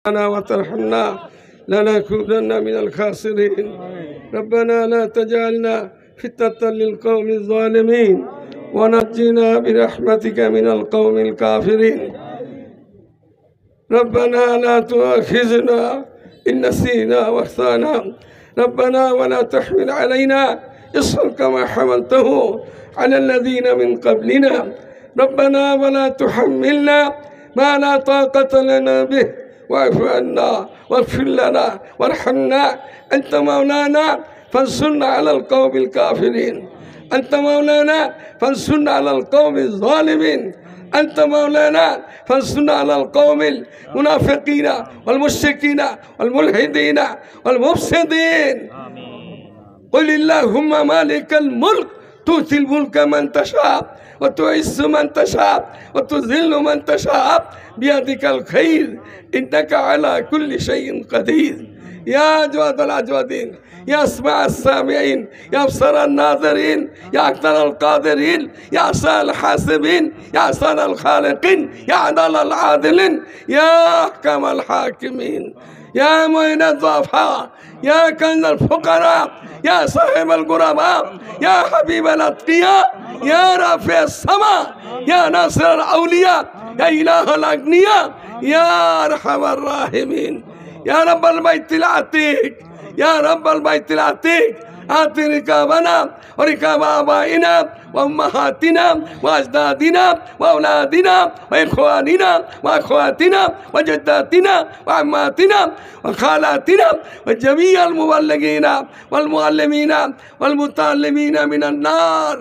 وترحمنا لنكونن من الخاسرين. ربنا لا تجعلنا فتنة للقوم الظالمين ونجنا برحمتك من القوم الكافرين. ربنا لا تؤاخذنا إن نسينا واخطأنا. ربنا ولا تحمل علينا إصرا كما حملته على الذين من قبلنا. ربنا ولا تحملنا ما لا طاقة لنا به واعف عنا واغفر لنا وارحمنا. أنت مولانا فانصرنا على القوم الكافرين. أنت مولانا فانصرنا على القوم الظالمين. أنت مولانا فانصرنا على القوم المنافقين والمشركين والملحدين والمفسدين. قل اللهم مالك الملك تؤتي الملك من تشاء وتعز من تشاء وتذل من تشاء بيدك الخير إنك على كل شيء قدير. يا أجود الأجودين يا أسمع السامعين يا أبصر الناظرين يا أكثر القادرين يا أحسن الحاسبين يا أحسن الخالقين يا عدل العادلين يا أحكم الحاكمين يا معين الضعفاء يا كنز الفقراء يا صاحب الغرباء يا حبيب الأتقياء يا رافع السماء يا ناصر الأولياء يا إله الأغنياء يا أرحم الراحمين. يا رب البيت العتيق يا رب البيت العتيق آت ركابنا وركاب آبائنا وأمهاتنا وأجدادنا وأولادنا وإخواننا وأخواتنا وجداتنا وعماتنا وخالاتنا وجميع المبلغين والمعلمين والمتعلمين من النار.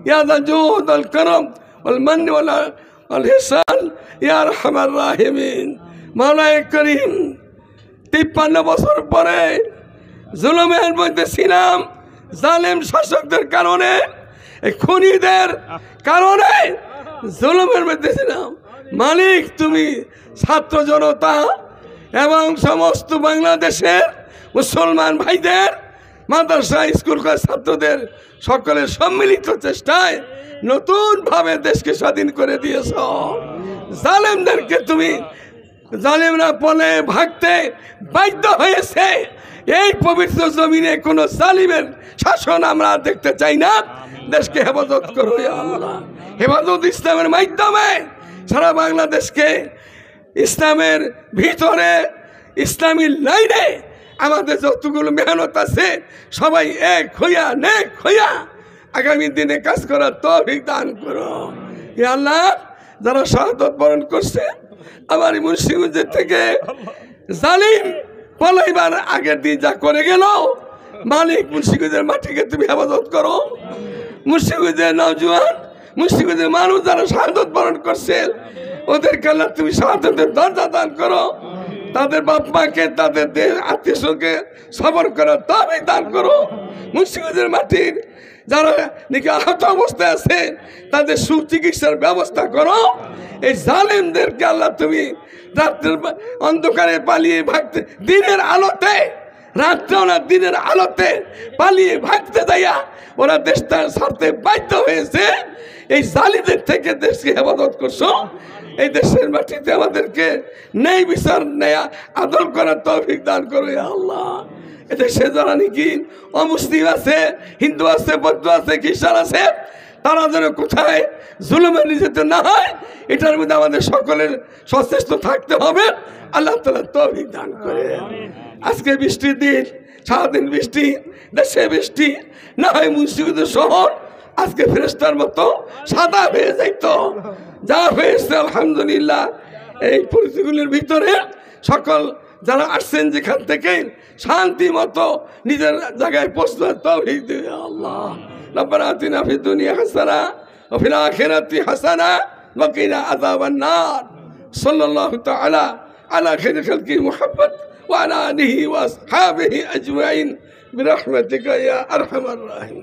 يا ذا الجود والكرم والمن والإحسان يا أرحم الراحمين. مولاي كريم 53 বছর পরে জুলুমের মধ্যে ছিলাম, জালেম শাসকদের কারণে, খুনিদের কারণে জুলুমের মধ্যে ছিলাম। মালিক তুমি ছাত্র জনতা এবং সমস্ত বাংলাদেশের মুসলমান ভাইদের মাদ্রাসা স্কুল কলেজ ছাত্রদের সকলের সম্মিলিত চেষ্টায় নতুনভাবে দেশকে স্বাধীন করে দিয়েছ। জালেমদেরকে তুমি জালেমরা পলে ভাগতে বাধ্য হয়েছে। এই পবিত্র জমিনে কোন জালিমের শাসন আমরা দেখতে চাই না। দেশকে হেফাজত করো ইয়া আল্লাহ। হেফাজত ইসলামের মাধ্যমে সারা বাংলাদেশকে ইসলামের ভিতরে ইসলামী লাইনে আমাদের যতগুলো মেহনত আছে সবাই এক হইয়া নেক হইয়া আগামী দিনে কাজ করার তৌফিক দান করো ইয়া আল্লাহ। যারা শাহাদাত বরণ করছে আমার মুন্সিগঞ্জের থেকে জালিম পলাইবার আগের দিন যা করে গেল, মালিক মুন্সিগঞ্জের মাটিকে তুমি হেফাজত করো। মুন্সিগঞ্জের নওজোয়ান মুন্সিগঞ্জের মানুষ যারা শাহাদাত বরণ করছে ওদেরকে আল্লাহ তুমি শাহাদাতের দরজা দান করো। তাদের বাপ মাকে তাদের আত্মীয় স্বজনকে সবর করার তৌফিক দান করো। মুন্সিগঞ্জের মাটির যারা নাকি আহত অবস্থায় আছে তাদের সুচিকিৎসার ব্যবস্থা করো। এই জালেমদেরকে আল্লাহ তুমি রাত্রের অন্ধকারে পালিয়ে ভাগতে দিনের আলোতে রাত্রেও না দিনের আলোতে পালিয়ে ভাগতে যাইয়া ওরা দেশটা ছাড়তে বাধ্য হয়েছে। এই জালিমদের থেকে দেশকে হেফাজত করছো। এই দেশের মাটিতে আমাদেরকে ন্যায় বিচার নেয়া আদল করার তৌফিক দান করো ইয়া আল্লাহ। এদেশে যারা নাকি অমুসলিম আছে, হিন্দু আছে, বৌদ্ধ আছে, খ্রিস্টান আছে, তারা যেন কোথায় জুলুমের নির্যাতন না হয় এটার মধ্যে আমাদের সকলের সচেষ্ট থাকতে হবে। আল্লাহ তাআলা তৌফিক দান করে। আজকে বৃষ্টির দিন, সারাদিন বৃষ্টি, দেশে বৃষ্টি না হয় মুন্সিগঞ্জ শহর আজকে ফেরেশতার মতো সাদা হয়ে যাইত। যা হয়েছে আলহামদুলিল্লাহ। এই পরিস্থিতিগুলির ভিতরে সকল যারা আসছেন যেখান থেকে শান্তি মতো নিজের জায়গায় পৌঁছার তৌফিক দিও আল্লাহ। রব্বানা আতিনা ফিদ দুনিয়া হাসানা ওয়া ফিল আখিরাতি হাসানা ওয়া কিনা আযাবান নার। সাল্লাল্লাহু তাআলা আলা খাইরি খালকি মুহাম্মদ ওয়া আলা আলিহি ওয়া আসহাবিহি আজমাইন বিরহমাতিকা ইয়া আরহামার রাহিম।